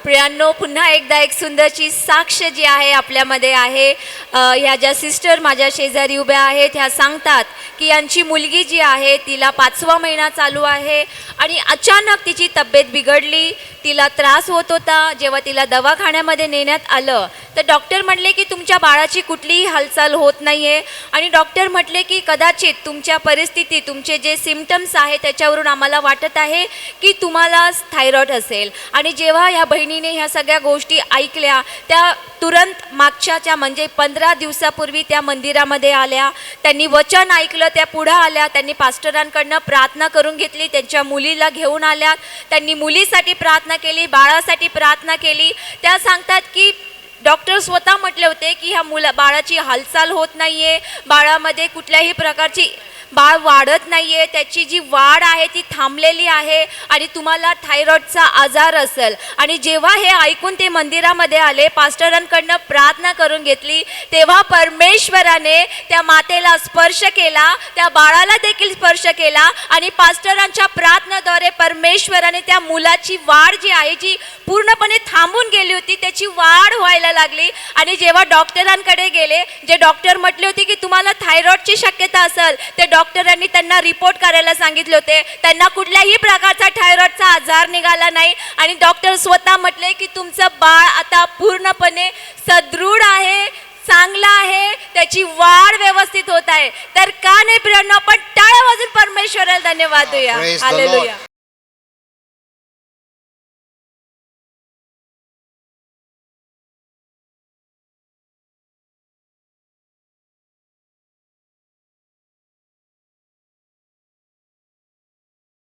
प्रियांनो, पुन्हा एकदा एक सुंदरची साक्ष जी आहे आपल्यामध्ये आहे. ह्या ज्या सिस्टर माझ्या शेजारी उभ्या आहेत ह्या सांगतात की यांची मुलगी जी आहे तिला 5वा महिना चालू आहे आणि अचानक तिची तब्येत बिघडली, तिला त्रास होत होता. जेव्हा तिला दवाखान्यामध्ये नेण्यात आलं तर डॉक्टर म्हटले की तुमच्या बाळाची कुठलीही हालचाल होत नाही आहे आणि डॉक्टर म्हटले की कदाचित तुमच्या परिस्थिती, तुमचे जे सिम्पटम्स आहेत त्याच्यावरून आम्हाला वाटत आहे की तुम्हाला थायरॉइड असेल. आणि जेव्हा ह्या बहिणीने ह्या सगळ्या गोष्टी ऐकल्या त्या तुरंत मागच्या म्हणजे 15 दिवसापूर्वी त्या मंदिरामध्ये आल्या. त्यांनी वचन ऐकलं, त्या पुढं आल्या, त्यांनी पास्टरांकडनं प्रार्थना करून घेतली, त्यांच्या मुलीला घेऊन आल्या, त्यांनी मुलीसाठी प्रार्थना केली, बाळासाठी प्रार्थना केली. त्या सांगतात की डॉक्टर स्वतः म्हटले होते की ह्या बाळाची हालचाल होत नाही आहे, बाळामध्ये कुठल्याही प्रकारची बाळ वाढत नाही आहे, त्याची जी वाढ आहे ती थांबलेली आहे आणि तुम्हाला थायरॉइडचा आजार असेल. आणि जेव्हा हे ऐकून ते मंदिरामध्ये आले, पास्टरांकडनं प्रार्थना करून घेतली, तेव्हा परमेश्वराने त्या मातेला स्पर्श केला, त्या बाळाला देखील स्पर्श केला आणि पास्टरांच्या प्रार्थनेद्वारे परमेश्वराने त्या मुलाची वाढ जी आहे जी पूर्णपणे थांबून गेली होती त्याची वाढ व्हायला लागली. आणि जेव्हा डॉक्टरांकडे गेले, जे डॉक्टर म्हटले होते की तुम्हाला थायरॉइडची शक्यता असेल, ते डॉक्टरांनी त्यांना रिपोर्ट करायला सांगितले होते. त्यांना कुठल्याही प्रकारचा थायरॉइडचा आजार निघाला नाही आणि डॉक्टर स्वतः म्हटले की तुमचं बाळ आता पूर्णपणे सदृढ आहे, चांगला आहे, त्याची वाढ व्यवस्थित होत आहे. तर का नाही प्रियांनो, आपण टाळ्या वाजून परमेश्वराला धन्यवाद देऊया. हालेलुया.